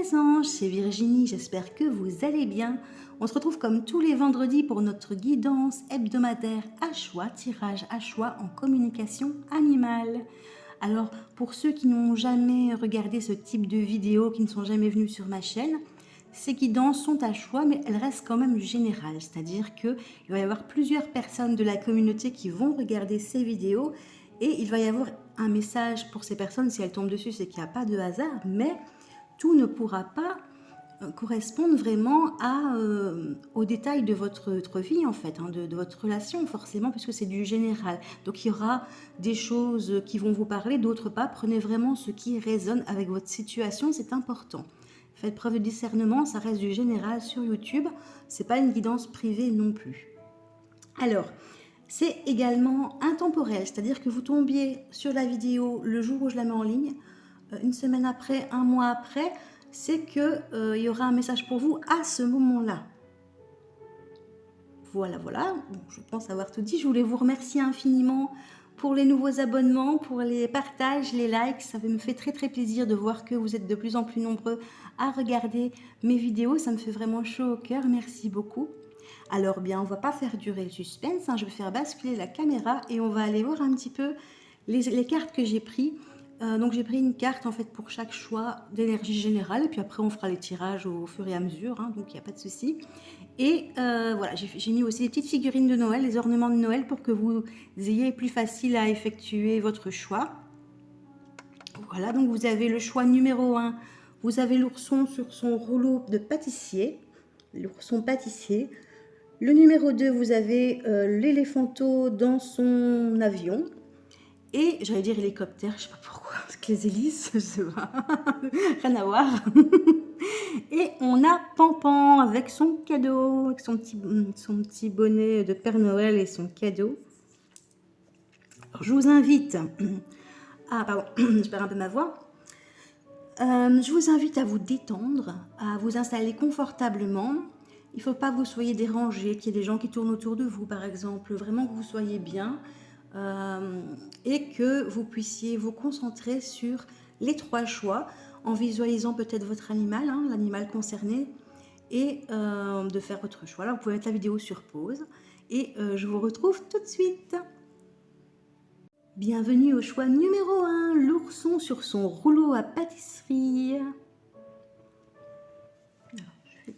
mes anges, c'est Virginie, j'espère que vous allez bien. On se retrouve comme tous les vendredis pour notre guidance hebdomadaire à choix, tirage à choix en communication animale. Alors, pour ceux qui n'ont jamais regardé ce type de vidéo, qui ne sont jamais venus sur ma chaîne, ces guidances sont à choix, mais elles restent quand même générales. C'est-à-dire qu'il va y avoir plusieurs personnes de la communauté qui vont regarder ces vidéos et il va y avoir un message pour ces personnes. Si elles tombent dessus, c'est qu'il n'y a pas de hasard, mais tout ne pourra pas correspondre vraiment aux détails de votre vie, en fait, de votre relation, forcément, puisque c'est du général. Donc, il y aura des choses qui vont vous parler, d'autres pas. Prenez vraiment ce qui résonne avec votre situation, c'est important. Faites preuve de discernement, ça reste du général sur YouTube. C'est pas une guidance privée non plus. Alors, c'est également intemporel, c'est-à-dire que vous tombiez sur la vidéo le jour où je la mets en ligne, une semaine après, un mois après, c'est qu'il y aura un message pour vous à ce moment-là. Voilà. Bon, je pense avoir tout dit. Je voulais vous remercier infiniment pour les nouveaux abonnements, pour les partages, les likes. Ça me fait très plaisir de voir que vous êtes de plus en plus nombreux à regarder mes vidéos. Ça me fait vraiment chaud au cœur. Merci beaucoup. Alors bien, on va pas faire durer le suspense. Je vais faire basculer la caméra et on va aller voir un petit peu les cartes que j'ai prises. Donc j'ai pris une carte en fait pour chaque choix d'énergie générale et puis après on fera les tirages au fur et à mesure, donc il n'y a pas de souci. Et voilà, j'ai mis aussi des petites figurines de Noël, les ornements de Noël pour que vous ayez plus facile à effectuer votre choix. Voilà, donc vous avez le choix numéro 1, vous avez l'ourson sur son rouleau de pâtissier, l'ourson pâtissier. Le numéro 2, vous avez l'éléphanto dans son avion. Et j'allais dire hélicoptère, je sais pas pourquoi, parce que les hélices, je sais pas, rien à voir. Et on a Pampan avec son cadeau, avec son petit bonnet de Père Noël et son cadeau. Alors, je vous invite, pardon, je perds un peu ma voix. Je vous invite à vous détendre, à vous installer confortablement. Il ne faut pas que vous soyez dérangés, qu'il y ait des gens qui tournent autour de vous, par exemple. Vraiment que vous soyez bien. Et que vous puissiez vous concentrer sur les 3 choix en visualisant peut-être votre animal, l'animal concerné, et de faire votre choix. Là, vous pouvez mettre la vidéo sur pause et je vous retrouve tout de suite. Bienvenue au choix numéro 1, l'ourson sur son rouleau à pâtisserie. Alors, je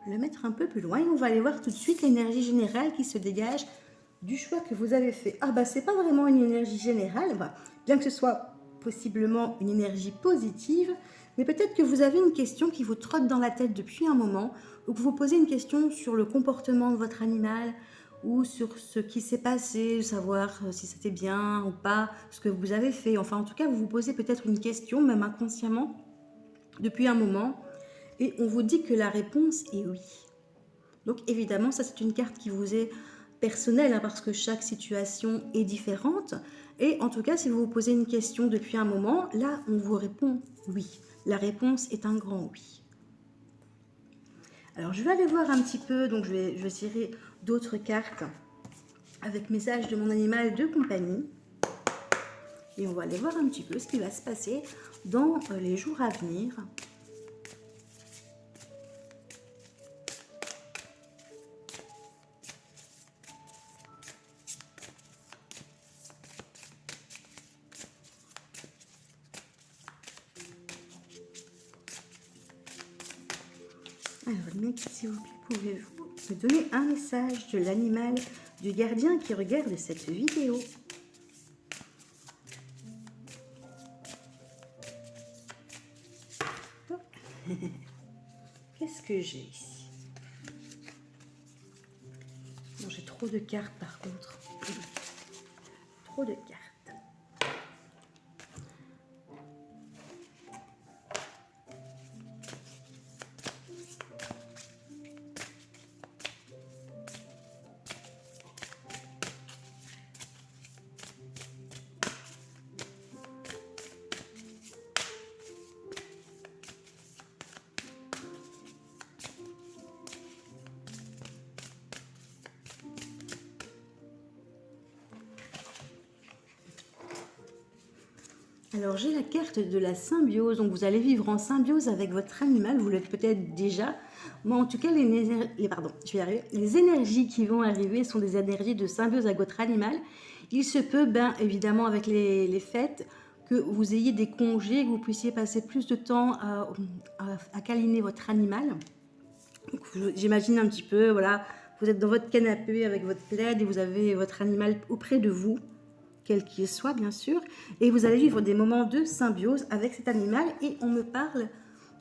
vais le mettre un peu plus loin et on va aller voir tout de suite l'énergie générale qui se dégage du choix que vous avez fait. C'est pas vraiment une énergie générale, bien que ce soit possiblement une énergie positive, mais peut-être que vous avez une question qui vous trotte dans la tête depuis un moment, ou que vous posez une question sur le comportement de votre animal, ou sur ce qui s'est passé, savoir si c'était bien ou pas, ce que vous avez fait. Enfin, en tout cas, vous vous posez peut-être une question, même inconsciemment, depuis un moment, et on vous dit que la réponse est oui. Donc évidemment, ça c'est une carte qui vous est personnelle, parce que chaque situation est différente. Et en tout cas, si vous vous posez une question depuis un moment, là, on vous répond oui. La réponse est un grand oui. Alors, je vais aller voir un petit peu, donc je vais tirer d'autres cartes avec message de mon animal de compagnie. Et on va aller voir un petit peu ce qui va se passer dans les jours à venir. Alors, mec, s'il vous plaît, pouvez-vous me donner un message de l'animal du gardien qui regarde cette vidéo? Qu'est-ce que j'ai ici? Bon, j'ai trop de cartes par contre. Trop de cartes. Alors j'ai la carte de la symbiose, donc vous allez vivre en symbiose avec votre animal, vous l'êtes peut-être déjà. Moi en tout cas, les énergies qui vont arriver sont des énergies de symbiose avec votre animal. Il se peut, bien évidemment avec les fêtes, que vous ayez des congés, que vous puissiez passer plus de temps à câliner votre animal. J'imagine un petit peu, voilà, vous êtes dans votre canapé avec votre plaid et vous avez votre animal auprès de vous, quel qu'il soit bien sûr, et vous allez vivre des moments de symbiose avec cet animal et on me parle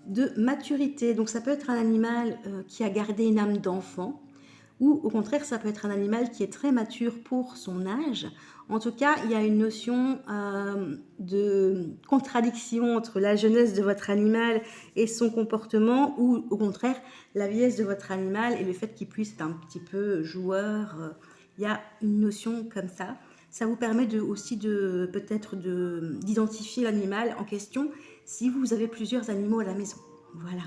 de maturité. Donc ça peut être un animal qui a gardé une âme d'enfant ou au contraire ça peut être un animal qui est très mature pour son âge. En tout cas, il y a une notion de contradiction entre la jeunesse de votre animal et son comportement ou au contraire la vieillesse de votre animal et le fait qu'il puisse être un petit peu joueur. Il y a une notion comme ça. Ça vous permet aussi peut-être d'identifier l'animal en question si vous avez plusieurs animaux à la maison. Voilà.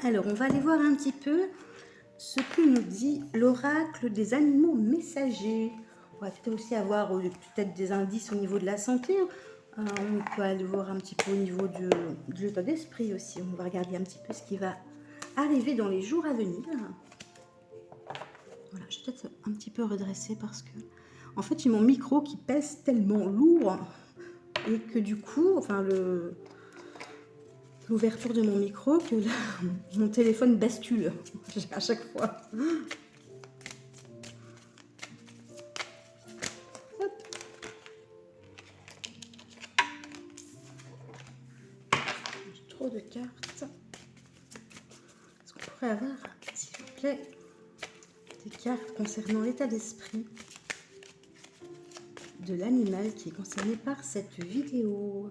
Alors, on va aller voir un petit peu ce que nous dit l'oracle des animaux messagers. On va peut-être aussi avoir peut-être des indices au niveau de la santé. On peut aller voir un petit peu au niveau de l'état d'esprit aussi. On va regarder un petit peu ce qui va arriver dans les jours à venir. Voilà, je vais peut-être un petit peu redresser parce que en fait j'ai mon micro qui pèse tellement lourd et que du coup, enfin l'ouverture de mon micro, que mon téléphone bascule à chaque fois. Hop. J'ai trop de cartes. Est-ce qu'on pourrait avoir, s'il vous plaît, des cartes concernant l'état d'esprit de l'animal qui est concerné par cette vidéo?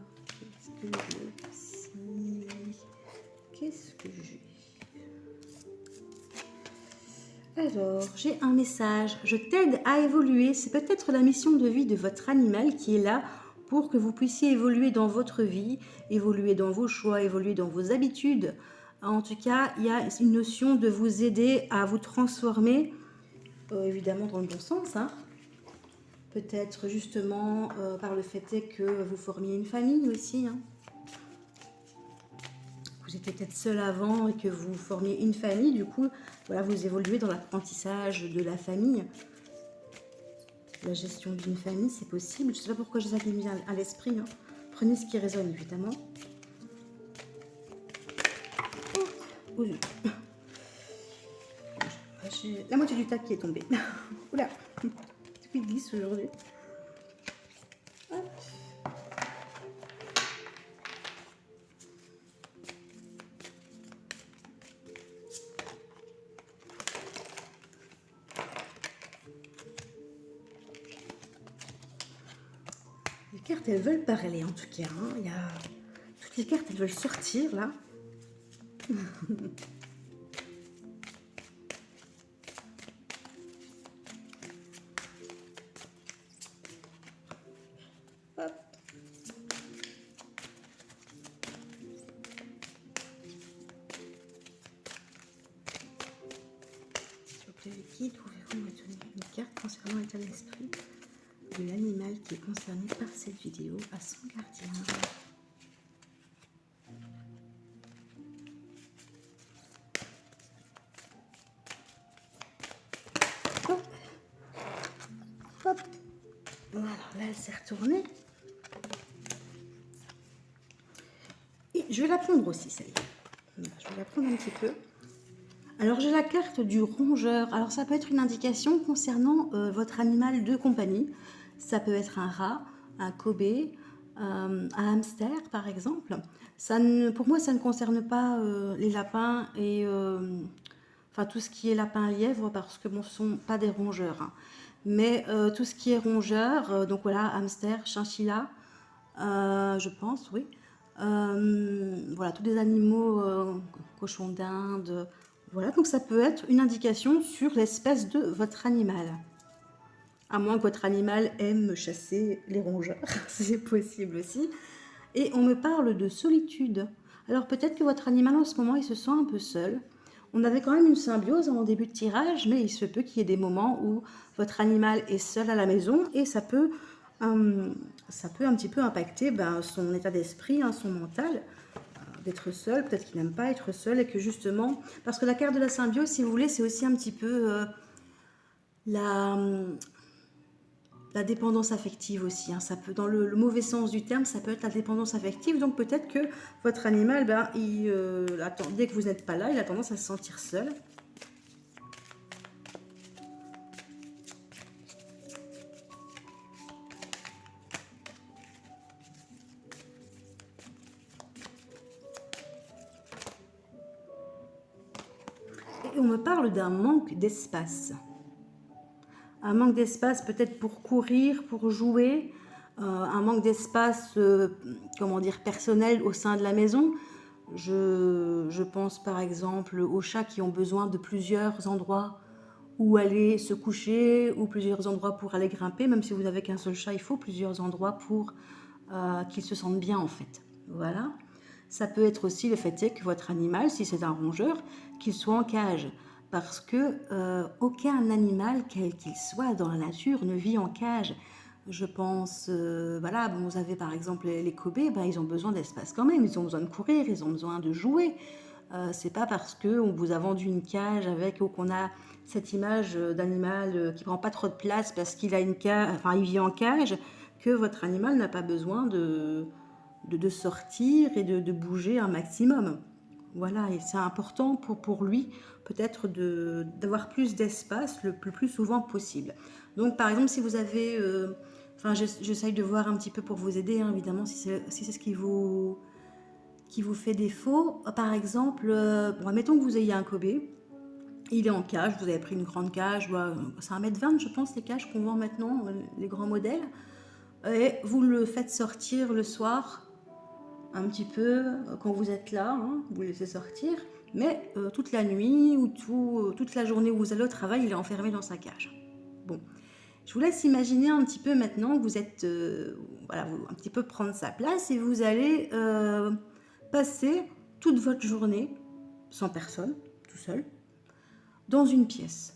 Qu'est-ce que j'ai? Alors, j'ai un message. Je t'aide à évoluer. C'est peut-être la mission de vie de votre animal qui est là pour que vous puissiez évoluer dans votre vie, évoluer dans vos choix, évoluer dans vos habitudes. En tout cas, il y a une notion de vous aider à vous transformer, évidemment dans le bon sens, hein. Peut-être justement par le fait que vous formiez une famille aussi, hein. Vous étiez peut-être seul avant et que vous formiez une famille, du coup, voilà, vous évoluez dans l'apprentissage de la famille. La gestion d'une famille, c'est possible. Je ne sais pas pourquoi j'ai ça qui me vient à l'esprit, hein. Prenez ce qui résonne, évidemment. Oh, j'ai la moitié du tas qui est tombé. Oula, tout qui glisse aujourd'hui. Les cartes, elles veulent parler en tout cas, hein. Il y a... Toutes les cartes, elles veulent sortir là. Hop. S'il vous plaît, qui pouvez-vous me donner une carte concernant l'état d'esprit de l'animal qui est concerné par cette vidéo à son gardien? Hop. Hop. Voilà, là elle s'est retournée. Et je vais la prendre aussi celle-là. Je vais la prendre un petit peu. Alors j'ai la carte du rongeur. Alors ça peut être une indication concernant votre animal de compagnie. Ça peut être un rat, un Kobe, un hamster par exemple. Pour moi ça ne concerne pas les lapins et enfin tout ce qui est lapin-lièvre parce que bon, ce ne sont pas des rongeurs, hein. Mais tout ce qui est rongeur, donc voilà, hamster, chinchilla, je pense, oui. Voilà, tous les animaux, cochons d'Inde, voilà, donc ça peut être une indication sur l'espèce de votre animal. À moins que votre animal aime chasser les rongeurs, c'est possible aussi. Et on me parle de solitude. Alors peut-être que votre animal en ce moment, il se sent un peu seul. On avait quand même une symbiose en début de tirage, mais il se peut qu'il y ait des moments où votre animal est seul à la maison et ça peut ça peut un petit peu impacter son état d'esprit, hein, son mental, d'être seul. Peut-être qu'il n'aime pas être seul et que justement, parce que la carte de la symbiose, si vous voulez, c'est aussi un petit peu la, la dépendance affective aussi, hein. Ça peut, dans le mauvais sens du terme, ça peut être la dépendance affective. Donc peut-être que votre animal, dès que vous n'êtes pas là, il a tendance à se sentir seul. Et on me parle d'un manque d'espace. Un manque d'espace peut-être pour courir, pour jouer, un manque d'espace, comment dire, personnel au sein de la maison. Je pense par exemple aux chats qui ont besoin de plusieurs endroits où aller se coucher, ou plusieurs endroits pour aller grimper. Même si vous n'avez qu'un seul chat, il faut plusieurs endroits pour qu'il se sente bien en fait. Voilà. Ça peut être aussi le fait est que votre animal, si c'est un rongeur, qu'il soit en cage. Parce que aucun animal, quel qu'il soit dans la nature, ne vit en cage. Je pense, voilà, bon, vous avez par exemple les Kobe, ils ont besoin d'espace quand même, ils ont besoin de courir, ils ont besoin de jouer. C'est pas parce qu'on vous a vendu une cage avec, ou qu'on a cette image d'animal qui prend pas trop de place parce qu'il a une cage, enfin il vit en cage, que votre animal n'a pas besoin de sortir et de bouger un maximum. Voilà, et c'est important pour lui peut-être d'avoir plus d'espace le plus souvent possible. Donc par exemple, si vous avez, enfin j'essaye de voir un petit peu pour vous aider, hein, évidemment, si c'est ce qui vous fait défaut. Par exemple, bon, admettons que vous ayez un Kobe, il est en cage, vous avez pris une grande cage, c'est 1,20 m je pense les cages qu'on vend maintenant, les grands modèles, et vous le faites sortir le soir, un petit peu quand vous êtes là, hein, vous le laissez sortir, mais toute la nuit ou toute la journée où vous allez au travail, il est enfermé dans sa cage. Bon, je vous laisse imaginer un petit peu maintenant que vous êtes, voilà, un petit peu prendre sa place et vous allez passer toute votre journée sans personne, tout seul, dans une pièce.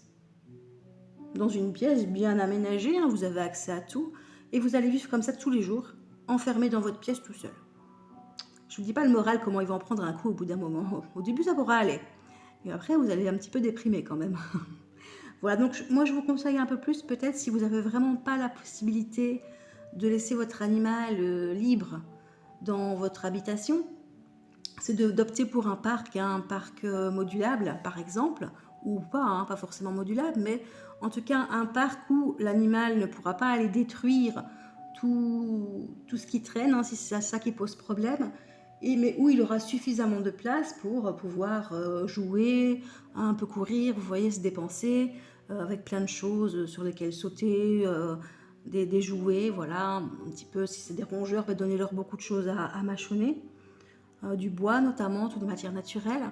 Dans une pièce bien aménagée, hein, vous avez accès à tout, et vous allez vivre comme ça tous les jours, enfermé dans votre pièce tout seul. Je ne vous dis pas le moral, comment il va en prendre un coup au bout d'un moment. Au début, ça pourra aller. Et après, vous allez un petit peu déprimer quand même. Voilà, donc moi, je vous conseille un peu plus, peut-être, si vous n'avez vraiment pas la possibilité de laisser votre animal libre dans votre habitation, c'est d'opter pour un parc modulable, par exemple, ou pas, hein, pas forcément modulable, mais en tout cas un parc où l'animal ne pourra pas aller détruire tout ce qui traîne, hein, si c'est ça qui pose problème, mais où il aura suffisamment de place pour pouvoir jouer, un peu courir, vous voyez, se dépenser, avec plein de choses sur lesquelles sauter, des jouets, voilà, un petit peu, si c'est des rongeurs, donnez-leur beaucoup de choses à mâchonner. Du bois notamment, toutes les matières naturelles.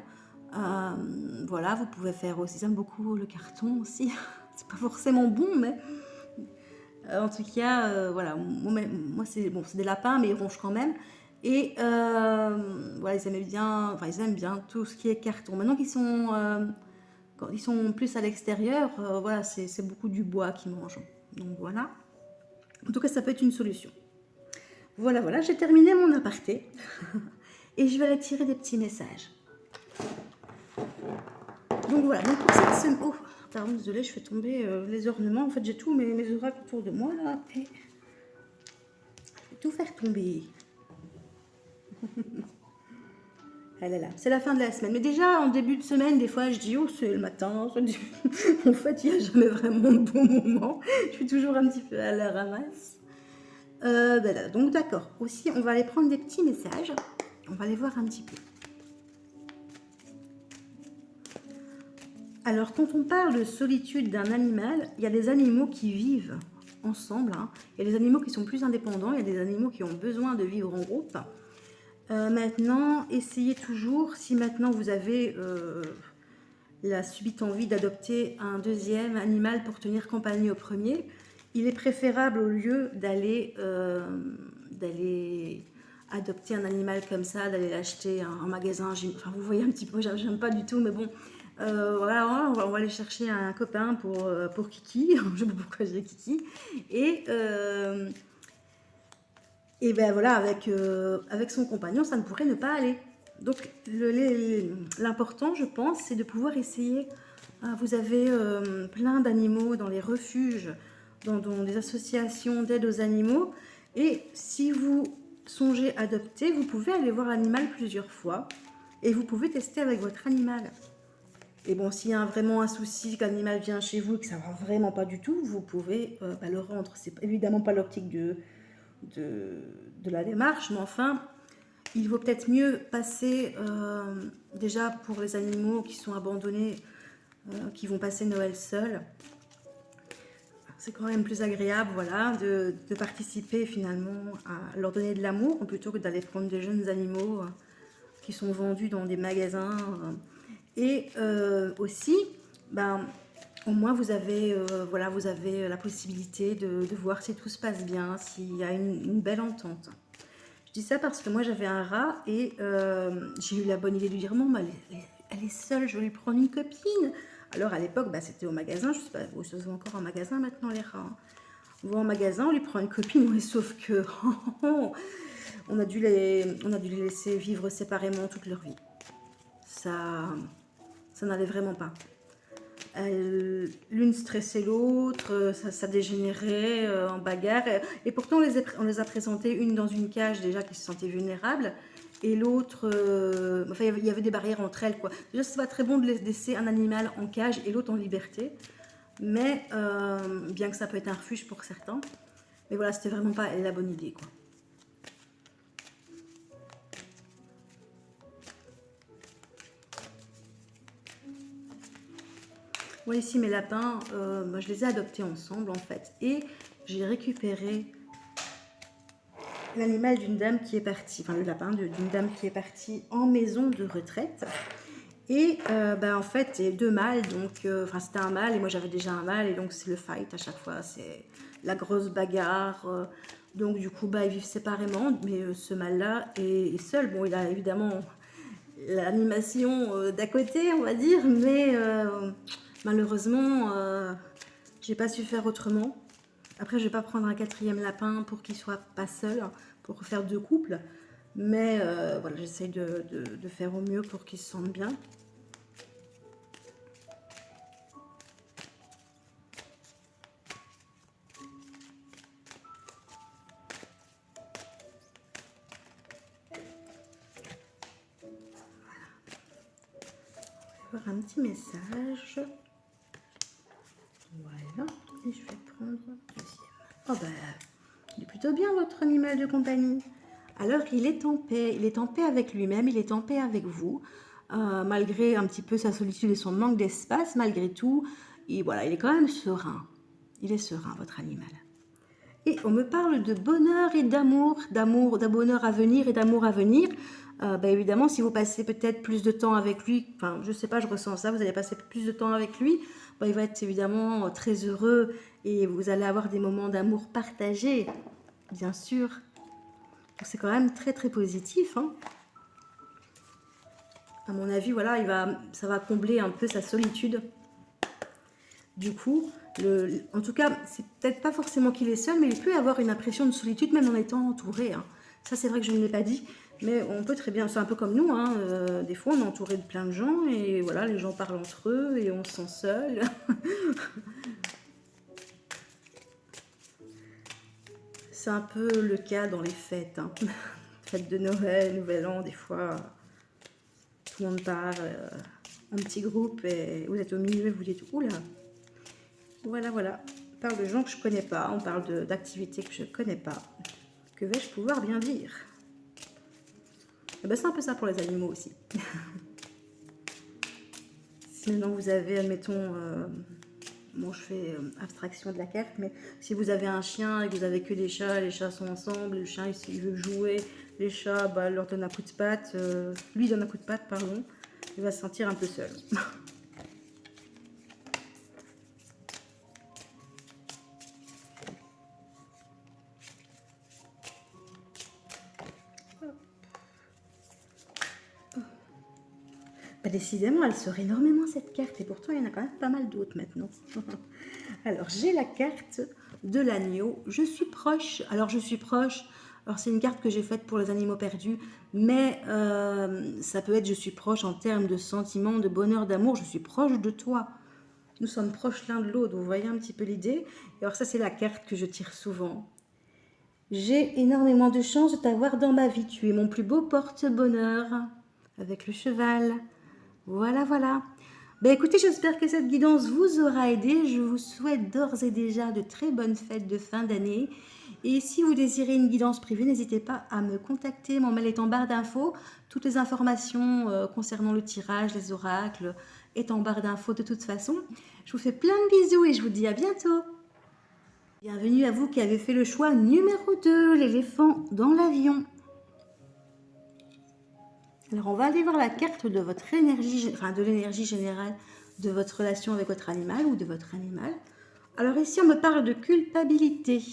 Voilà, vous pouvez faire aussi, j'aime beaucoup le carton aussi, c'est pas forcément bon, mais en tout cas, voilà, moi c'est bon, c'est des lapins, mais ils rongent quand même. Et voilà, ils aiment bien tout ce qui est carton. Maintenant quand ils sont plus à l'extérieur, voilà, c'est beaucoup du bois qu'ils mangent. Donc voilà. En tout cas, ça peut être une solution. Voilà, j'ai terminé mon aparté. Et je vais aller tirer des petits messages. Donc voilà, donc pour cette semaine... Oh, pardon, désolée, je fais tomber les ornements. En fait, j'ai tous mes oracles autour de moi, là. Et je vais tout faire tomber. Ah là là, c'est la fin de la semaine. Mais déjà, en début de semaine, des fois, je dis, oh, c'est le matin. En fait, il n'y a jamais vraiment de bon moment. Je suis toujours un petit peu à la ramasse. Donc d'accord. Aussi, on va aller prendre des petits messages. On va les voir un petit peu. Alors, quand on parle de solitude d'un animal, il y a des animaux qui vivent ensemble, hein. Il y a des animaux qui sont plus indépendants, il y a des animaux qui ont besoin de vivre en groupe. Maintenant, essayez toujours, si maintenant vous avez la subite envie d'adopter un deuxième animal pour tenir compagnie au premier, il est préférable, au lieu d'aller adopter un animal comme ça, d'aller l'acheter en magasin. Enfin, vous voyez un petit peu, j'aime pas du tout, mais bon, voilà, on va aller chercher un copain pour Kiki. Je sais pas pourquoi je dis Kiki. Et Et ben voilà, avec son compagnon, ça ne pourrait ne pas aller. Donc l'important, je pense, c'est de pouvoir essayer. Vous avez plein d'animaux dans les refuges, dans des associations d'aide aux animaux. Et si vous songez adopter, vous pouvez aller voir l'animal plusieurs fois. Et vous pouvez tester avec votre animal. Et bon, s'il y a vraiment un souci, que l'animal vient chez vous et que ça va vraiment pas du tout, vous pouvez le rendre. C'est évidemment pas l'optique de la démarche, mais enfin, il vaut peut-être mieux passer déjà pour les animaux qui sont abandonnés, qui vont passer Noël seuls. C'est quand même plus agréable, voilà, de participer finalement à leur donner de l'amour plutôt que d'aller prendre des jeunes animaux qui sont vendus dans des magasins. Et aussi, ben, au moins vous avez, voilà, vous avez la possibilité de voir si tout se passe bien, s'il y a une belle entente. Je dis ça parce que moi j'avais un rat et j'ai eu la bonne idée de lui dire non, mais elle est seule, je vais lui prendre une copine. Alors à l'époque, bah, c'était au magasin, je sais pas, ça se voit encore en magasin maintenant les rats. Hein. On va en magasin, on lui prend une copine, oui, sauf que on a dû les laisser vivre séparément toute leur vie. Ça n'allait vraiment pas. L'une stressait l'autre, ça dégénérait en bagarre. Et pourtant, on les a présentées, une dans une cage déjà qui se sentait vulnérable, et l'autre, enfin, il y avait des barrières entre elles, quoi. Déjà, c'est pas très bon de laisser un animal en cage et l'autre en liberté, mais bien que ça peut être un refuge pour certains. Mais voilà, c'était vraiment pas la bonne idée, quoi. Moi ici mes lapins, moi, je les ai adoptés ensemble en fait, et j'ai récupéré l'animal d'une dame qui est partie, enfin le lapin d'une dame qui est partie en maison de retraite. Et en fait, il y a deux mâles, donc enfin c'était un mâle et moi j'avais déjà un mâle, et donc c'est le fight à chaque fois, c'est la grosse bagarre. Donc du coup, ils vivent séparément, mais ce mâle-là est seul. Bon, il a évidemment l'animation d'à côté, on va dire, mais malheureusement, j'ai pas su faire autrement. Après, je vais pas prendre un quatrième lapin pour qu'il soit pas seul, pour faire deux couples. Mais voilà, j'essaye de faire au mieux pour qu'il se sente bien. On va voir un petit message. Voilà, et je vais prendre le deuxième. Oh il est plutôt bien votre animal de compagnie. Alors il est en paix avec lui-même, il est en paix avec vous, malgré un petit peu sa solitude et son manque d'espace, malgré tout, voilà, il est quand même serein. Il est serein, votre animal. Et on me parle de bonheur et d'amour, d'un bonheur à venir et d'amour à venir. Évidemment, si vous passez peut-être plus de temps avec lui, enfin, je sais pas, je ressens ça, vous allez passer plus de temps avec lui, il va être évidemment très heureux et vous allez avoir des moments d'amour partagés, bien sûr. C'est quand même très très positif. Hein. À mon avis, voilà, ça va combler un peu sa solitude. Du coup, en tout cas, c'est peut-être pas forcément qu'il est seul, mais il peut avoir une impression de solitude même en étant entouré. Hein. Ça, c'est vrai que je ne l'ai pas dit, mais on peut très bien, c'est un peu comme nous, hein, des fois on est entouré de plein de gens et voilà, les gens parlent entre eux et on se sent seul. C'est un peu le cas dans les fêtes, hein. Fêtes de Noël, Nouvel An, des fois, tout le monde part en petit groupe et vous êtes au milieu et vous dites « Oula !» Voilà, voilà. On parle de gens que je connais pas, on parle d'activités que je connais pas. Que vais-je pouvoir bien dire? C'est un peu ça pour les animaux aussi. Si maintenant vous avez, admettons, bon je fais abstraction de la carte, mais si vous avez un chien et que vous avez que des chats, les chats sont ensemble, le chien il veut jouer, les chats leur donnent un coup de patte, lui donne un coup de patte, pardon, il va se sentir un peu seul. Décidément, elle sort énormément cette carte et pourtant il y en a quand même pas mal d'autres maintenant. Alors j'ai la carte de l'agneau. Je suis proche. Alors je suis proche. Alors c'est une carte que j'ai faite pour les animaux perdus, mais ça peut être je suis proche en termes de sentiments, de bonheur, d'amour, je suis proche de toi. Nous sommes proches l'un de l'autre, vous voyez un petit peu l'idée. Et alors ça c'est la carte que je tire souvent. J'ai énormément de chance de t'avoir dans ma vie, tu es mon plus beau porte-bonheur. Avec le cheval. Voilà, voilà. Ben écoutez, j'espère que cette guidance vous aura aidé. Je vous souhaite d'ores et déjà de très bonnes fêtes de fin d'année. Et si vous désirez une guidance privée, n'hésitez pas à me contacter. Mon mail est en barre d'infos. Toutes les informations concernant le tirage, les oracles, est en barre d'infos de toute façon. Je vous fais plein de bisous et je vous dis à bientôt. Bienvenue à vous qui avez fait le choix numéro 2, l'éléphant dans l'avion. Alors on va aller voir la carte de votre énergie, enfin de l'énergie générale de votre relation avec votre animal ou de votre animal. Alors ici on me parle de culpabilité.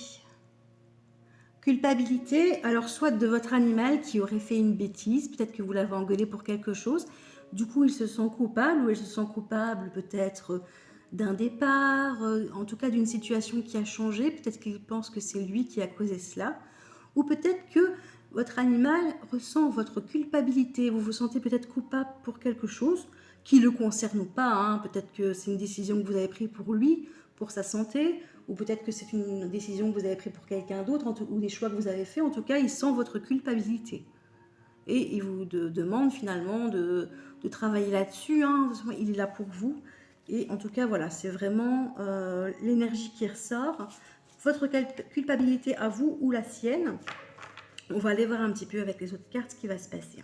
Culpabilité, alors soit de votre animal qui aurait fait une bêtise, peut-être que vous l'avez engueulé pour quelque chose, du coup il se sent coupable ou elle se sent coupable peut-être d'un départ, en tout cas d'une situation qui a changé, peut-être qu'il pense que c'est lui qui a causé cela, ou peut-être que votre animal ressent votre culpabilité, vous vous sentez peut-être coupable pour quelque chose qui ne le concerne pas, hein. Peut-être que c'est une décision que vous avez prise pour lui, pour sa santé, ou peut-être que c'est une décision que vous avez prise pour quelqu'un d'autre, ou des choix que vous avez faits. En tout cas, il sent votre culpabilité. Et il vous demande finalement de travailler là-dessus, hein. Il est là pour vous. Et en tout cas, voilà, c'est vraiment l'énergie qui ressort. Votre culpabilité à vous ou la sienne. On va aller voir un petit peu avec les autres cartes ce qui va se passer.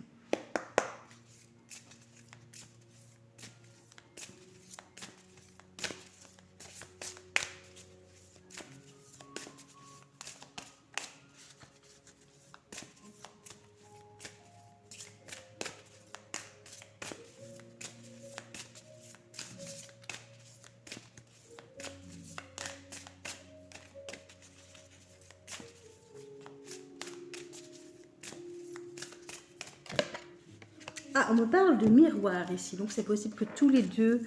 Ah, on me parle de miroir ici, donc c'est possible que tous les deux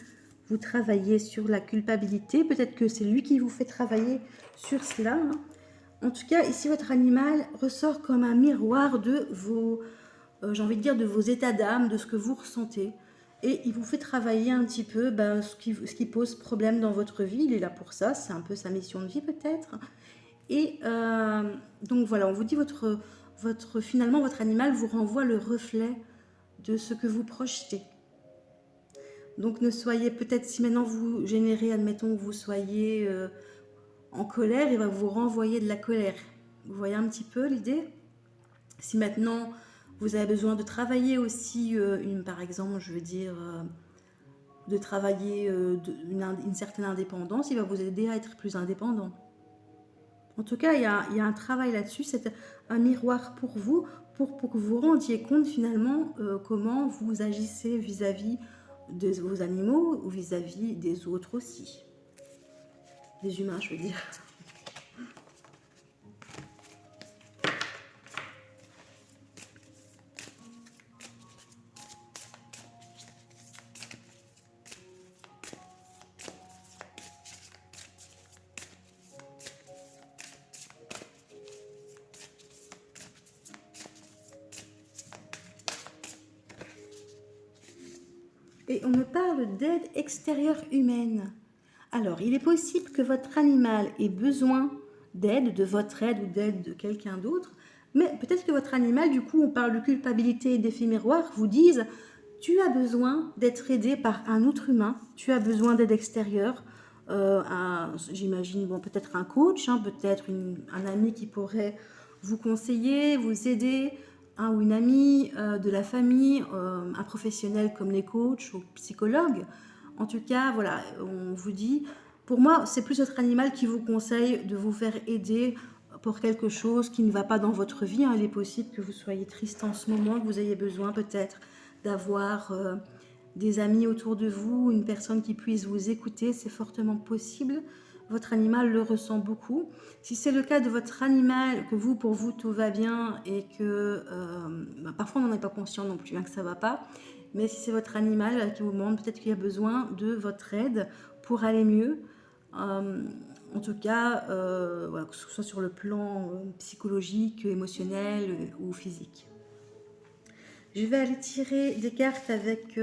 vous travaillez sur la culpabilité. Peut-être que c'est lui qui vous fait travailler sur cela, hein. En tout cas, ici, votre animal ressort comme un miroir de vos, j'ai envie de dire, de vos états d'âme, de ce que vous ressentez. Et il vous fait travailler un petit peu ce qui pose problème dans votre vie. Il est là pour ça, c'est un peu sa mission de vie peut-être. Et donc voilà, on vous dit finalement, votre animal vous renvoie le reflet de ce que vous projetez. Donc ne soyez peut-être, si maintenant vous générez, admettons que vous soyez en colère, il va vous renvoyer de la colère. Vous voyez un petit peu l'idée? Si maintenant vous avez besoin de travailler aussi, par exemple, je veux dire, de travailler une certaine indépendance, il va vous aider à être plus indépendant. En tout cas, il y a un travail là-dessus, c'est un miroir pour vous, pour que vous vous rendiez compte finalement comment vous agissez vis-à-vis de vos animaux ou vis-à-vis des autres aussi. Des humains, je veux dire. Et on me parle d'aide extérieure humaine. Alors, il est possible que votre animal ait besoin d'aide, de votre aide ou d'aide de quelqu'un d'autre, mais peut-être que votre animal, du coup, on parle de culpabilité et d'effet miroir, vous dise, tu as besoin d'être aidé par un autre humain, tu as besoin d'aide extérieure, j'imagine, bon, peut-être un coach, hein, peut-être un ami qui pourrait vous conseiller, vous aider, ou une amie de la famille, un professionnel comme les coachs ou psychologues. En tout cas, voilà, on vous dit, pour moi, c'est plus votre animal qui vous conseille de vous faire aider pour quelque chose qui ne va pas dans votre vie, hein. Il est possible que vous soyez triste en ce moment, que vous ayez besoin peut-être d'avoir des amis autour de vous, une personne qui puisse vous écouter, c'est fortement possible. Votre animal le ressent beaucoup. Si c'est le cas de votre animal, que vous, pour vous, tout va bien et que parfois on n'en est pas conscient non plus, hein, que ça ne va pas, mais si c'est votre animal qui vous demande, peut-être qu'il y a besoin de votre aide pour aller mieux. En tout cas, voilà, que ce soit sur le plan psychologique, émotionnel ou physique. Je vais aller tirer des cartes avec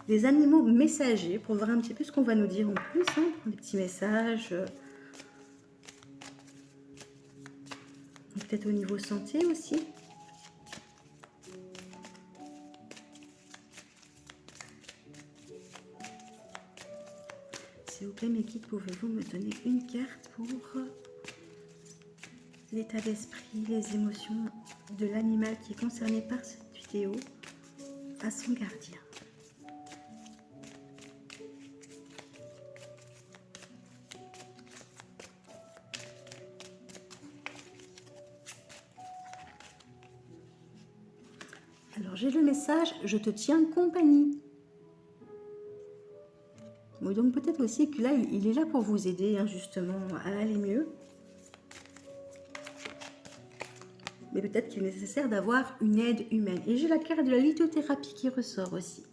des animaux messagers pour voir un petit peu ce qu'on va nous dire en plus, hein, des petits messages. Peut-être au niveau santé aussi. S'il vous plaît, mes guides, pouvez-vous me donner une carte pour l'état d'esprit, les émotions de l'animal qui est concerné par cette vidéo à son gardien? Alors j'ai le message, je te tiens compagnie. Bon, donc peut-être aussi que là, il est là pour vous aider, hein, justement, à aller mieux. Mais peut-être qu'il est nécessaire d'avoir une aide humaine. Et j'ai la carte de la lithothérapie qui ressort aussi.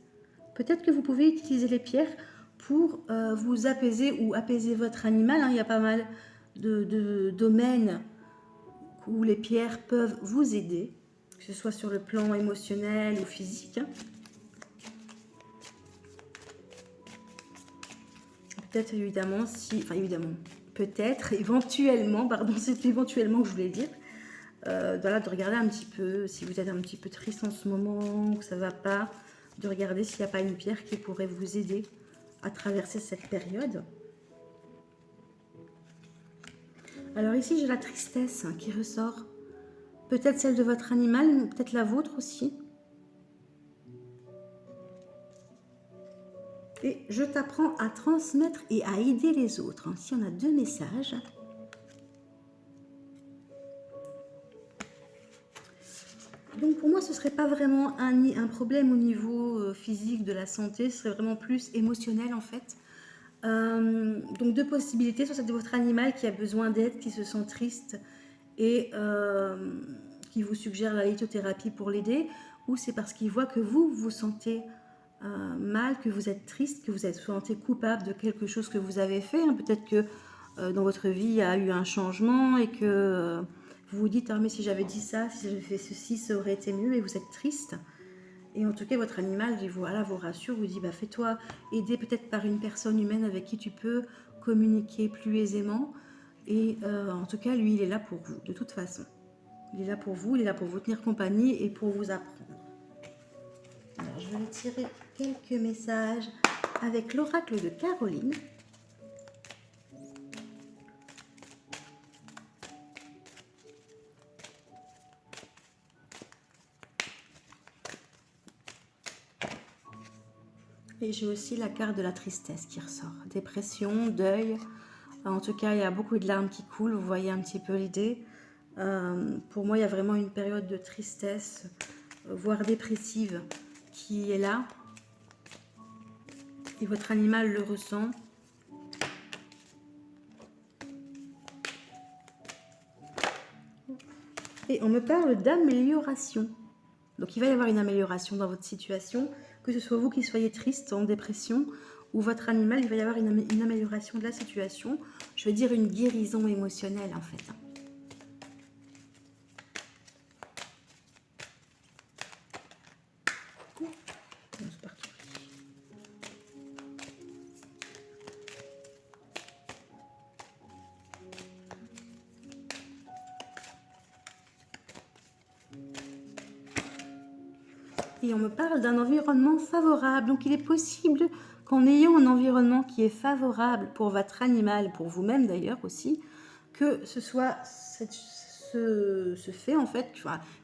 Peut-être que vous pouvez utiliser les pierres pour vous apaiser ou apaiser votre animal, hein. Il y a pas mal de domaines où les pierres peuvent vous aider, que ce soit sur le plan émotionnel ou physique. Peut-être évidemment, peut-être éventuellement, pardon, c'est éventuellement que je voulais dire, voilà, de regarder un petit peu, si vous êtes un petit peu triste en ce moment, que ça ne va pas, de regarder s'il n'y a pas une pierre qui pourrait vous aider à traverser cette période. Alors ici, j'ai la tristesse qui ressort. Peut-être celle de votre animal, mais peut-être la vôtre aussi. Et je t'apprends à transmettre et à aider les autres. Ici, on a 2 messages. Donc pour moi, ce ne serait pas vraiment un problème au niveau physique de la santé, ce serait vraiment plus émotionnel en fait. Donc 2 possibilités, soit c'est de votre animal qui a besoin d'aide, qui se sent triste et qui vous suggère la lithothérapie pour l'aider, ou c'est parce qu'il voit que vous vous sentez mal, que vous êtes triste, que vous êtes sentez coupable de quelque chose que vous avez fait, hein. Peut-être que dans votre vie il y a eu un changement et que vous vous dites, ah mais si j'avais dit ça, si j'avais fait ceci, ça aurait été mieux, et vous êtes triste. Et en tout cas, votre animal voilà, vous rassure, vous dit, bah, fais-toi aider peut-être par une personne humaine avec qui tu peux communiquer plus aisément. Et en tout cas, lui, il est là pour vous, de toute façon. Il est là pour vous, il est là pour vous tenir compagnie et pour vous apprendre. Alors, je vais tirer quelques messages avec l'oracle de Caroline. Et j'ai aussi la carte de la tristesse qui ressort. Dépression, deuil. En tout cas, il y a beaucoup de larmes qui coulent. Vous voyez un petit peu l'idée. Pour moi, il y a vraiment une période de tristesse, voire dépressive, qui est là. Et votre animal le ressent. Et on me parle d'amélioration. Donc il va y avoir une amélioration dans votre situation, que ce soit vous qui soyez triste, en dépression, ou votre animal, il va y avoir une amélioration de la situation. Je veux dire une guérison émotionnelle en fait. Et on me parle d'un environnement favorable. Donc il est possible qu'en ayant un environnement qui est favorable pour votre animal, pour vous-même d'ailleurs aussi, que ce soit ce fait en fait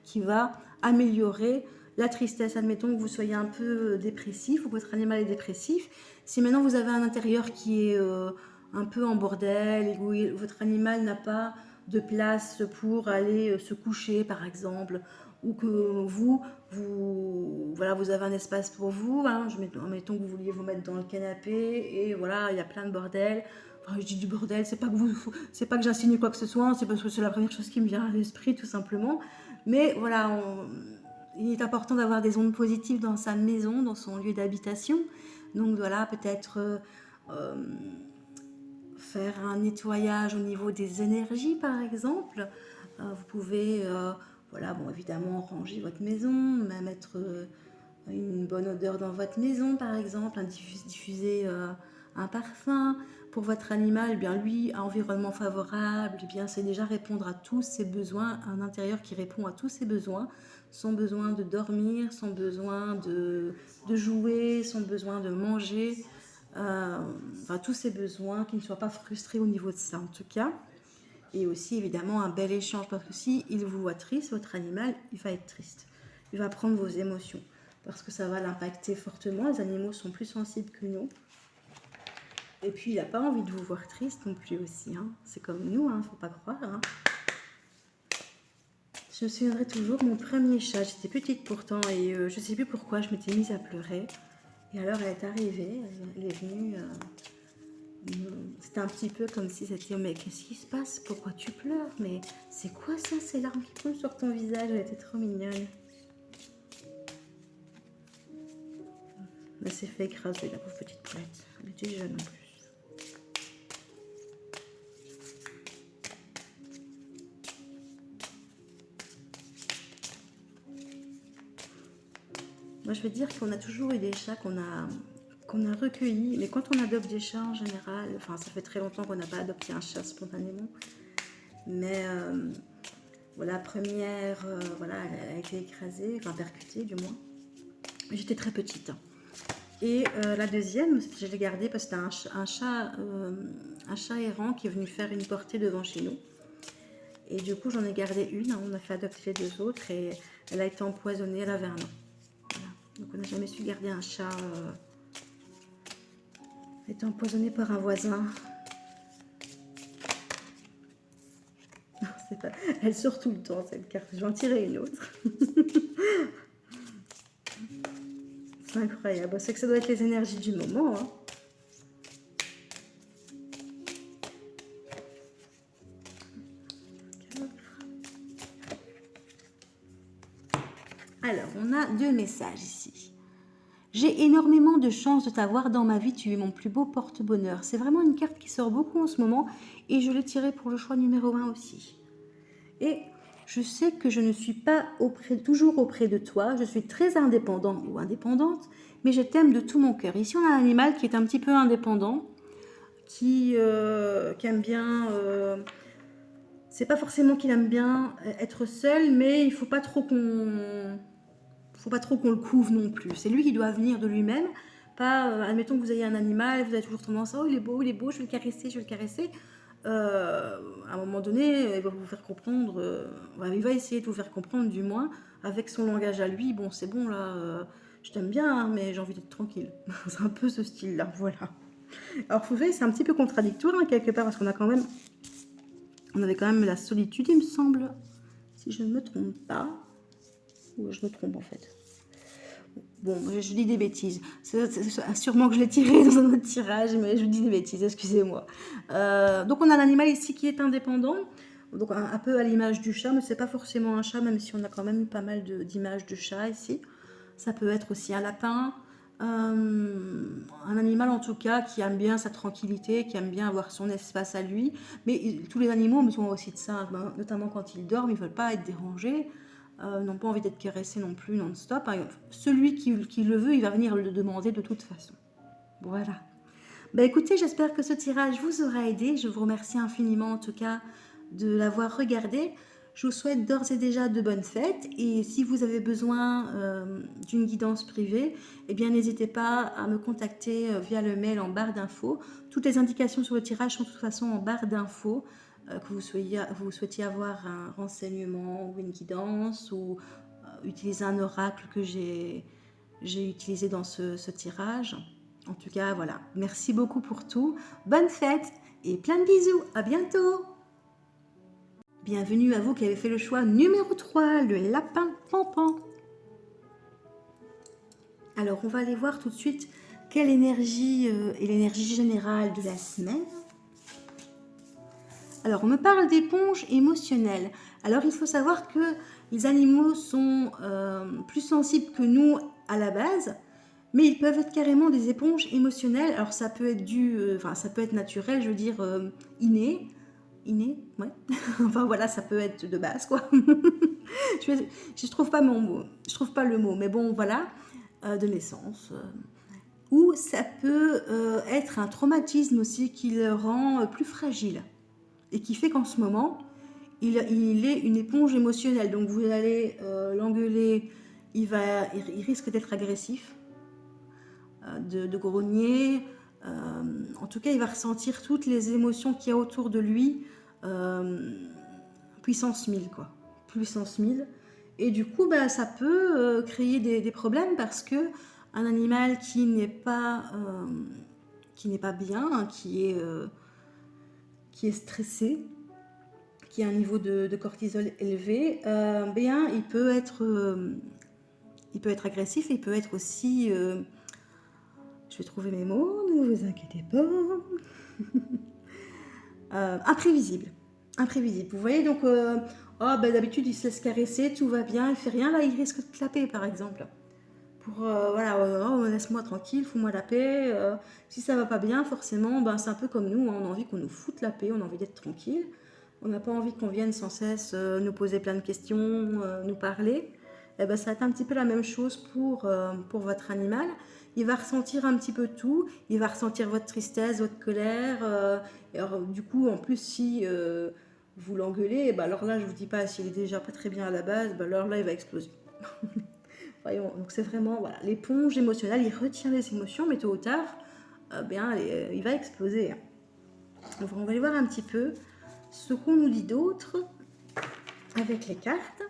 qui va améliorer la tristesse. Admettons que vous soyez un peu dépressif ou que votre animal est dépressif. Si maintenant vous avez un intérieur qui est un peu en bordel et où votre animal n'a pas de place pour aller se coucher par exemple, ou que voilà, vous avez un espace pour vous, hein, mettons que vous vouliez vous mettre dans le canapé et voilà, il y a plein de bordel. Enfin, je dis du bordel, c'est pas que j'insinue quoi que ce soit, c'est parce que c'est la première chose qui me vient à l'esprit tout simplement. Mais voilà, il est important d'avoir des ondes positives dans sa maison, dans son lieu d'habitation. Donc voilà, peut-être faire un nettoyage au niveau des énergies par exemple. Vous pouvez, voilà, bon évidemment ranger votre maison, même mettre une bonne odeur dans votre maison par exemple, diffuser un parfum pour votre animal. Eh bien lui, un environnement favorable, eh bien c'est déjà répondre à tous ses besoins, un intérieur qui répond à tous ses besoins, son besoin de dormir, son besoin de jouer, son besoin de manger, enfin tous ses besoins, qu'il ne soit pas frustré au niveau de ça en tout cas. Et aussi évidemment un bel échange, parce que si il vous voit triste, votre animal, il va être triste. Il va prendre vos émotions, parce que ça va l'impacter fortement. Les animaux sont plus sensibles que nous. Et puis il n'a pas envie de vous voir triste non plus aussi. Hein. C'est comme nous, hein, faut pas croire. Hein. Je me souviendrai toujours, mon premier chat, j'étais petite pourtant, et je sais plus pourquoi, je m'étais mise à pleurer. Et alors elle est arrivée, elle est venue... c'était un petit peu comme si c'était, mais qu'est-ce qui se passe? Pourquoi tu pleures? Mais c'est quoi ça, ces larmes qui coulent sur ton visage? Elle était trop mignonne. Elle s'est fait écraser, la pauvre petite poulette. Elle était jeune en plus. Moi, je vais dire qu'on a toujours eu des chats qu'on a recueillis, mais quand on adopte des chats en général, enfin, ça fait très longtemps qu'on n'a pas adopté un chat spontanément, mais voilà, la première, voilà, elle a été écrasée, enfin percutée du moins. J'étais très petite. Et la deuxième, je l'ai gardée parce que c'était un chat errant qui est venu faire une portée devant chez nous. Et du coup, j'en ai gardé une. Hein, on a fait adopter les deux autres et elle a été empoisonnée, elle avait un an. Voilà. Donc, on n'a jamais su garder un chat. Elle a été empoisonnée par un voisin. Non, pas... Elle sort tout le temps, cette carte. Je vais en tirer une autre. C'est incroyable. C'est que ça doit être les énergies du moment. Hein. Alors, on a deux messages ici. J'ai énormément de chance de t'avoir dans ma vie, tu es mon plus beau porte-bonheur. C'est vraiment une carte qui sort beaucoup en ce moment et je l'ai tirée pour le choix numéro 1 aussi. Et je sais que je ne suis pas toujours auprès de toi, je suis très indépendant ou indépendante, mais je t'aime de tout mon cœur. Ici, on a un animal qui est un petit peu indépendant, qui aime bien... c'est pas forcément qu'il aime bien être seul, mais il faut pas trop qu'on le couve non plus. C'est lui qui doit venir de lui-même. Pas, admettons que vous ayez un animal, vous avez toujours tendance à oh, il est beau, je vais le caresser, je vais le caresser. À un moment donné, il va vous faire comprendre, il va essayer de vous faire comprendre du moins, avec son langage à lui, bon c'est bon là, je t'aime bien, hein, mais j'ai envie d'être tranquille. C'est un peu ce style-là, voilà. Alors vous savez, c'est un petit peu contradictoire hein, quelque part, parce qu'on a quand même, on avait quand même la solitude, il me semble, si je ne me trompe pas, ou je me trompe en fait. Bon, je dis des bêtises. Sûrement que je l'ai tiré dans un autre tirage, mais je dis des bêtises, excusez-moi. Donc on a l'animal ici qui est indépendant, donc un peu à l'image du chat, mais c'est pas forcément un chat, même si on a quand même eu pas mal d'images de chat ici. Ça peut être aussi un lapin, un animal en tout cas qui aime bien sa tranquillité, qui aime bien avoir son espace à lui. Mais tous les animaux ont besoin aussi de ça, notamment quand ils dorment, ils ne veulent pas être dérangés. N'ont pas envie d'être caressés non plus non-stop. Celui qui le veut, il va venir le demander de toute façon. Voilà. Bah écoutez, j'espère que ce tirage vous aura aidé. Je vous remercie infiniment en tout cas de l'avoir regardé. Je vous souhaite d'ores et déjà de bonnes fêtes. Et si vous avez besoin d'une guidance privée, eh bien n'hésitez pas à me contacter via le mail en barre d'infos. Toutes les indications sur le tirage sont de toute façon en barre d'infos. Que vous souhaitiez avoir un renseignement ou une guidance ou utiliser un oracle que j'ai utilisé dans ce tirage. En tout cas, voilà. Merci beaucoup pour tout. Bonne fête et plein de bisous. À bientôt. Bienvenue à vous qui avez fait le choix numéro 3, le lapin Pampan. Alors, on va aller voir tout de suite quelle énergie est l'énergie générale de la semaine. Alors, on me parle d'éponge émotionnelle. Alors, il faut savoir que les animaux sont plus sensibles que nous à la base, Mais ils peuvent être carrément des éponges émotionnelles. Alors ça peut être ça peut être naturel, je veux dire inné. Inné, ouais. Enfin voilà, ça peut être de base, quoi. Je trouve pas mon mot. Je trouve pas le mot. Mais bon, voilà, de naissance. Ou ça peut être un traumatisme aussi qui le rend plus fragile. Et qui fait qu'en ce moment, il est une éponge émotionnelle. Donc vous allez l'engueuler, il risque d'être agressif, de grogner. En tout cas, il va ressentir toutes les émotions qu'il y a autour de lui, puissance 1000, quoi. Puissance 1000. Et du coup, bah, ça peut créer des problèmes parce que un animal qui n'est pas bien, hein, qui est stressé, qui a un niveau de cortisol élevé, bien, il peut être agressif, il peut être aussi, je vais trouver mes mots, ne vous inquiétez pas, imprévisible. Imprévisible. Vous voyez, donc, d'habitude, il se laisse caresser, tout va bien, il fait rien, là, il risque de clapper, par exemple. Pour, laisse-moi tranquille, fous-moi la paix. Si ça va pas bien, forcément, ben, c'est un peu comme nous, hein, on a envie qu'on nous foute la paix, on a envie d'être tranquille. On n'a pas envie qu'on vienne sans cesse nous poser plein de questions, nous parler. Et ben, ça va être un petit peu la même chose pour votre animal. Il va ressentir un petit peu tout. Il va ressentir votre tristesse, votre colère. Et alors, du coup, en plus, si vous l'engueulez, ben, alors là, je ne vous dis pas s'il est déjà pas très bien à la base, ben, alors là, il va exploser. Voyons, donc c'est vraiment voilà, l'éponge émotionnelle, il retient les émotions, mais tôt ou tard, il va exploser. Donc on va aller voir un petit peu ce qu'on nous dit d'autre avec les cartes.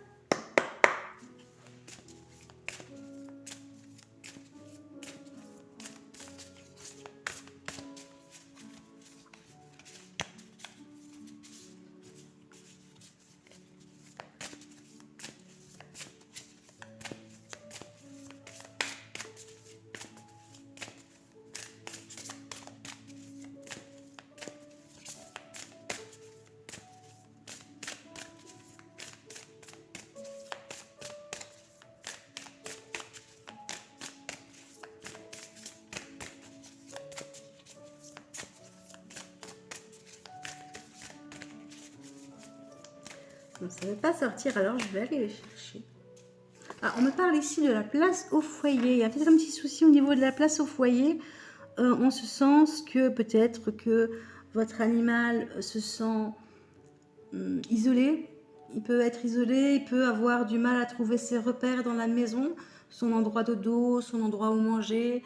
Donc ça ne veut pas sortir, alors je vais aller les chercher. Ah, on me parle ici de la place au foyer. Il y a peut-être un petit souci au niveau de la place au foyer, en ce sens que peut-être que votre animal se sent isolé. Il peut être isolé, il peut avoir du mal à trouver ses repères dans la maison, son endroit de dos, son endroit où manger.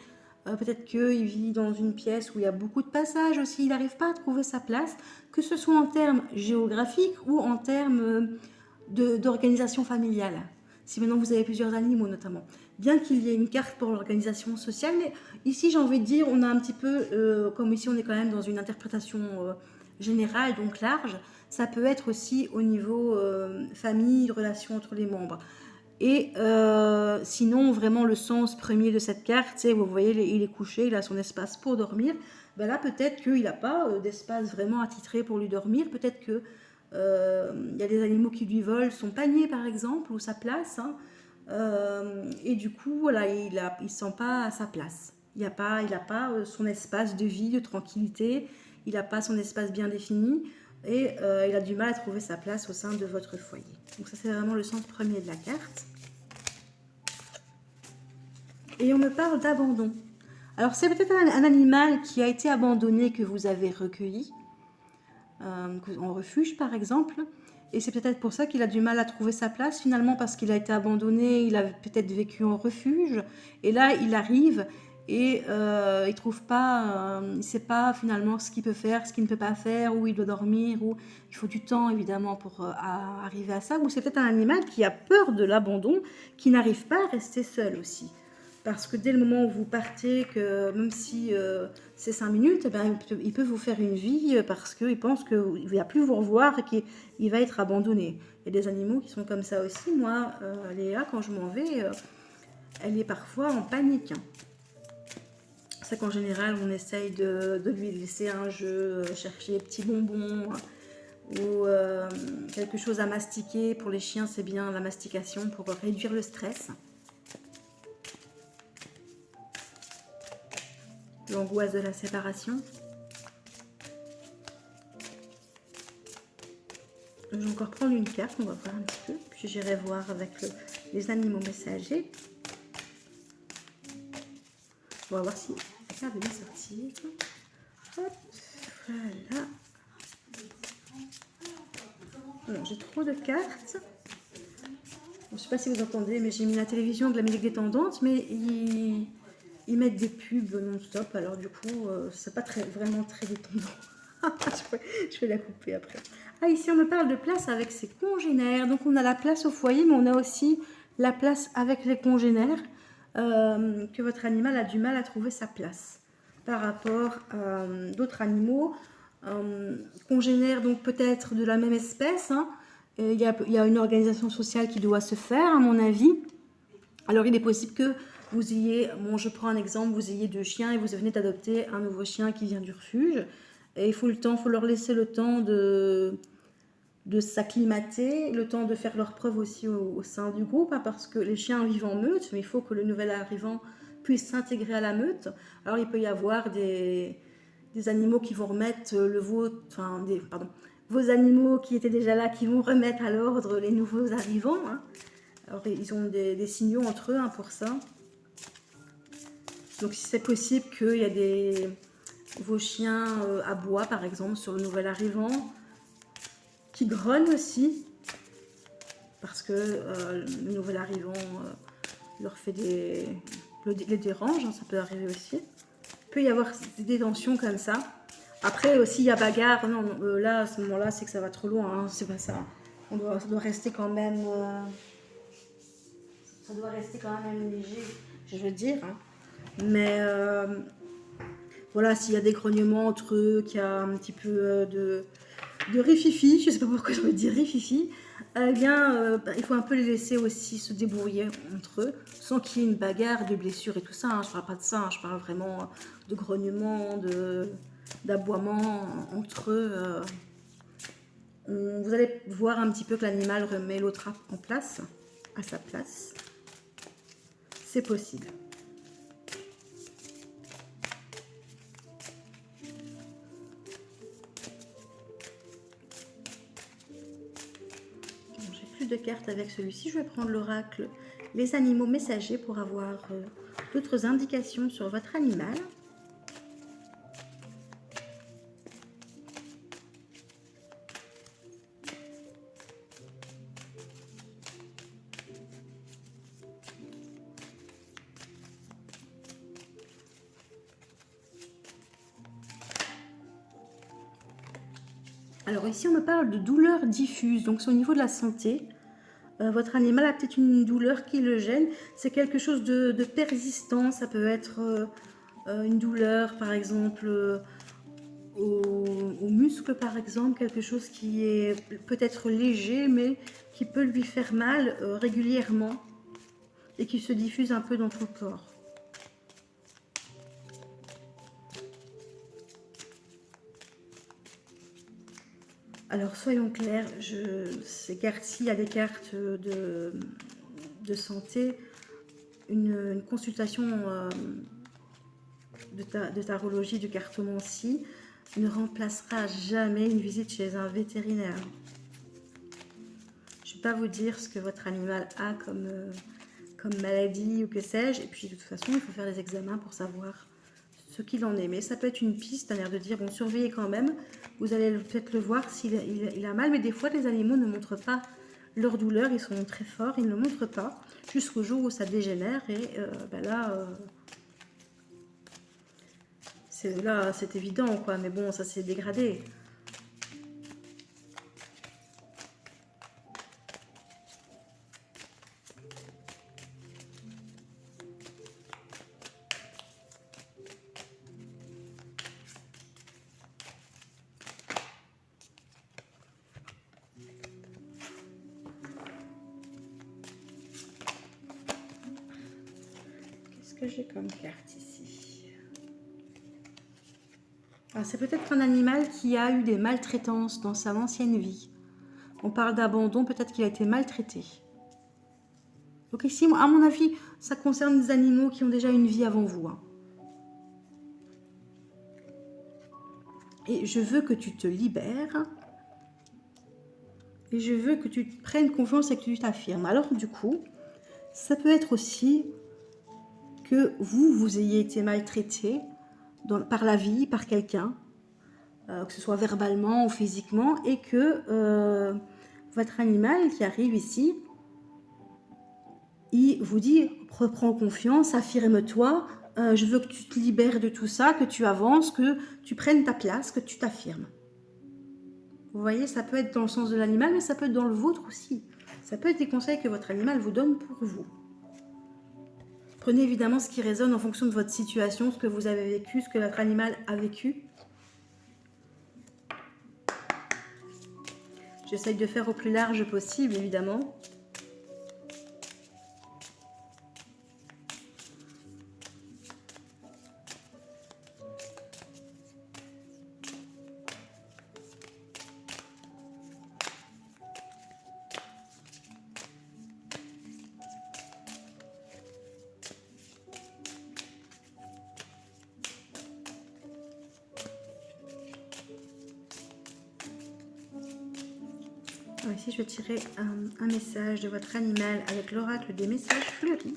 Peut-être qu'il vit dans une pièce où il y a beaucoup de passages aussi, il n'arrive pas à trouver sa place, que ce soit en termes géographiques ou en termes d'organisation familiale. Si maintenant vous avez plusieurs animaux notamment. Bien qu'il y ait une carte pour l'organisation sociale, mais ici j'ai envie de dire, on a un petit peu, comme ici on est quand même dans une interprétation générale, donc large, ça peut être aussi au niveau famille, relation entre les membres. Et sinon, vraiment, le sens premier de cette carte, c'est, vous voyez, il est couché, il a son espace pour dormir. Ben là, peut-être qu'il n'a pas d'espace vraiment attitré pour lui dormir. Peut-être que y a des animaux qui lui volent son panier, par exemple, ou sa place. Hein. Et du coup, voilà, il ne sent pas à sa place. Il n'a pas son espace de vie, de tranquillité. Il n'a pas son espace bien défini. Et il a du mal à trouver sa place au sein de votre foyer. Donc ça, c'est vraiment le sens premier de la carte. Et on me parle d'abandon. Alors c'est peut-être un animal qui a été abandonné que vous avez recueilli, en refuge par exemple, et c'est peut-être pour ça qu'il a du mal à trouver sa place finalement, parce qu'il a été abandonné, il a peut-être vécu en refuge, et là il arrive et il trouve pas, il sait pas finalement ce qu'il peut faire, ce qu'il ne peut pas faire, où il doit dormir, où il faut du temps évidemment pour arriver à ça, ou c'est peut-être un animal qui a peur de l'abandon, qui n'arrive pas à rester seul aussi. Parce que dès le moment où vous partez, que même si c'est 5 minutes, eh bien, il peut vous faire une vie parce qu'il pense qu'il ne va plus vous revoir et qu'il va être abandonné. Il y a des animaux qui sont comme ça aussi. Moi, Léa, quand je m'en vais, elle est parfois en panique. C'est qu'en général, on essaye de lui laisser un jeu, chercher des petits bonbons ou quelque chose à mastiquer. Pour les chiens, c'est bien la mastication pour réduire le stress. l'angoisse de la séparation. Je vais encore prendre une carte, on va voir un petit peu, puis j'irai voir avec les animaux messagers. On va voir si la carte est bien sortie. Hop, voilà. Non, j'ai trop de cartes. Je ne sais pas si vous entendez, mais j'ai mis la télévision avec la musique détendante, mais ils mettent des pubs non-stop, alors du coup, c'est pas vraiment très détendant. Je vais la couper après. Ah, ici, on me parle de place avec ses congénères. Donc, on a la place au foyer, mais on a aussi la place avec les congénères. Que votre animal a du mal à trouver sa place par rapport à d'autres animaux. Congénères, donc peut-être de la même espèce. Hein. Il y a une organisation sociale qui doit se faire, à mon avis. Alors, il est possible que vous ayez, bon, je prends un exemple, vous ayez 2 chiens et vous venez d'adopter un nouveau chien qui vient du refuge. Et il faut leur laisser le temps de s'acclimater, le temps de faire leurs preuves aussi au sein du groupe, hein, parce que les chiens vivent en meute, mais il faut que le nouvel arrivant puisse s'intégrer à la meute. Alors, il peut y avoir des animaux qui vont remettre vos animaux qui étaient déjà là, qui vont remettre à l'ordre les nouveaux arrivants. Hein. Alors, ils ont des signaux entre eux, hein, pour ça. Donc, si c'est possible qu'il y a vos chiens aboient, par exemple, sur le nouvel arrivant, qui grognent aussi, parce que le nouvel arrivant leur fait les dérange, hein, ça peut arriver aussi. Il peut y avoir des tensions comme ça. Après aussi il y a bagarre, non, là à ce moment-là c'est que ça va trop loin, hein, c'est pas ça. Ça doit rester quand même, léger, je veux dire. Hein. Mais voilà, s'il y a des grognements entre eux, qu'il y a un petit peu de rififi, je sais pas pourquoi je me dis rififi, eh bien, il faut un peu les laisser aussi se débrouiller entre eux, sans qu'il y ait une bagarre, de blessures et tout ça. Hein. Je parle pas de ça, hein. Je parle vraiment de grognements, d'aboiements entre eux. Vous allez voir un petit peu que l'animal remet l'autre en place, à sa place. C'est possible. De cartes avec celui-ci. Je vais prendre l'oracle les animaux messagers pour avoir d'autres indications sur votre animal. Alors ici on me parle de douleurs diffuses, donc c'est au niveau de la santé. Votre animal a peut-être une douleur qui le gêne, c'est quelque chose de persistant, ça peut être une douleur par exemple au muscle par exemple, quelque chose qui est peut-être léger mais qui peut lui faire mal régulièrement et qui se diffuse un peu dans tout le corps. Alors, soyons clairs, ces cartes-ci, il y a des cartes de santé, une consultation de tarologie, de cartomancie, ne remplacera jamais une visite chez un vétérinaire. Je ne vais pas vous dire ce que votre animal a comme maladie ou que sais-je, et puis de toute façon, il faut faire des examens pour savoir ce qu'il en est. Mais ça peut être une piste, à l'air de dire, bon, surveillez quand même. Vous allez peut-être le voir s'il a mal, mais des fois, les animaux ne montrent pas leur douleur. Ils sont très forts, ils ne le montrent pas, jusqu'au jour où ça dégénère. Et là, c'est évident, quoi. Mais bon, ça s'est dégradé. Que j'ai comme carte ici. C'est peut-être un animal qui a eu des maltraitances dans sa ancienne vie. On parle d'abandon, peut-être qu'il a été maltraité. Donc ici, à mon avis, ça concerne des animaux qui ont déjà une vie avant vous. Hein. Et je veux que tu te libères. Et je veux que tu prennes confiance et que tu t'affirmes. Alors du coup, ça peut être aussi que vous ayez été maltraité par la vie, par quelqu'un, que ce soit verbalement ou physiquement, et que votre animal qui arrive ici, il vous dit, reprends confiance, affirme-toi, je veux que tu te libères de tout ça, que tu avances, que tu prennes ta place, que tu t'affirmes. Vous voyez, ça peut être dans le sens de l'animal, mais ça peut être dans le vôtre aussi. Ça peut être des conseils que votre animal vous donne pour vous. Prenez évidemment ce qui résonne en fonction de votre situation, ce que vous avez vécu, ce que votre animal a vécu. J'essaye de faire au plus large possible, évidemment. Ici, je vais tirer un message de votre animal avec l'oracle des messages fleuris.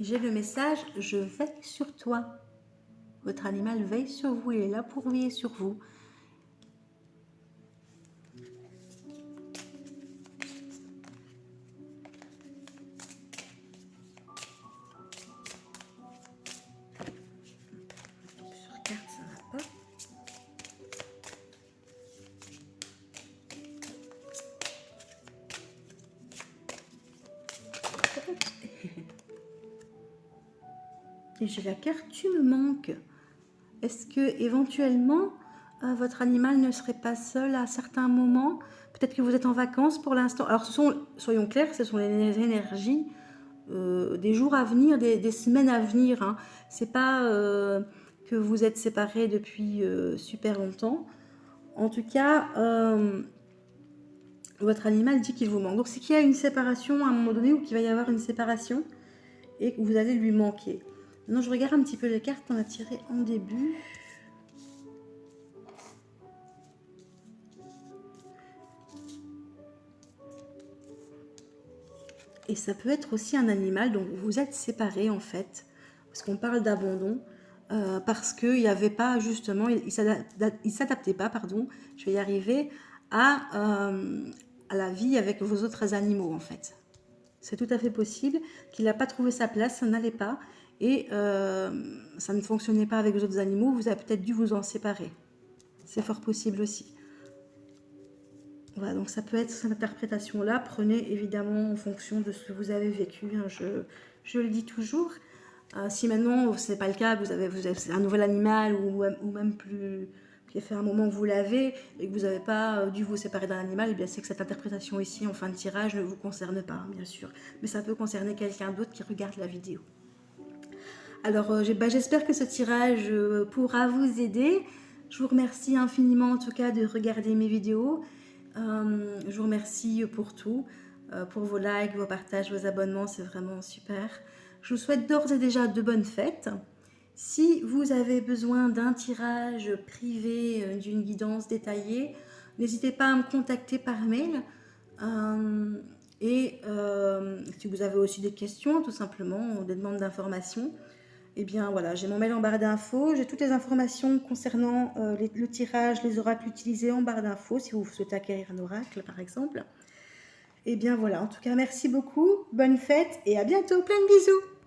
J'ai le message « Je veille sur toi ». Votre animal veille sur vous, il est là pour veiller sur vous. Sur carte, ça va pas. Et j'ai la carte « Tu me manques ». Est-ce que éventuellement votre animal ne serait pas seul à certains moments? Peut-être que vous êtes en vacances pour l'instant. Alors, soyons clairs, ce sont les énergies des jours à venir, des semaines à venir. Hein. C'est pas que vous êtes séparés depuis super longtemps. En tout cas, votre animal dit qu'il vous manque. Donc, c'est qu'il y a une séparation à un moment donné ou qu'il va y avoir une séparation et que vous allez lui manquer. Maintenant, je regarde un petit peu les cartes qu'on a tirées en début. Et ça peut être aussi un animal dont vous êtes séparés en fait, parce qu'on parle d'abandon, parce qu'il n'y avait pas justement, il ne s'adaptait pas, pardon, je vais y arriver, à la vie avec vos autres animaux en fait. C'est tout à fait possible qu'il n'a pas trouvé sa place, ça n'allait pas, et ça ne fonctionnait pas avec vos autres animaux, vous avez peut-être dû vous en séparer. C'est fort possible aussi. Voilà, donc ça peut être cette interprétation-là. Prenez évidemment en fonction de ce que vous avez vécu. Hein, je le dis toujours. Si maintenant ce n'est pas le cas, vous avez un nouvel animal ou même plus, qui a fait un moment que vous l'avez et que vous n'avez pas dû vous séparer d'un animal, eh bien c'est que cette interprétation ici en fin de tirage ne vous concerne pas, bien sûr. Mais ça peut concerner quelqu'un d'autre qui regarde la vidéo. Alors j'espère que ce tirage pourra vous aider. Je vous remercie infiniment en tout cas de regarder mes vidéos. Je vous remercie pour tout, pour vos likes, vos partages, vos abonnements, c'est vraiment super. Je vous souhaite d'ores et déjà de bonnes fêtes. Si vous avez besoin d'un tirage privé, d'une guidance détaillée, n'hésitez pas à me contacter par mail. Si vous avez aussi des questions, tout simplement, ou des demandes d'informations, eh bien voilà, j'ai mon mail en barre d'infos, j'ai toutes les informations concernant le tirage, les oracles utilisés en barre d'infos, si vous souhaitez acquérir un oracle par exemple. Et bien voilà, en tout cas merci beaucoup, bonne fête et à bientôt, plein de bisous.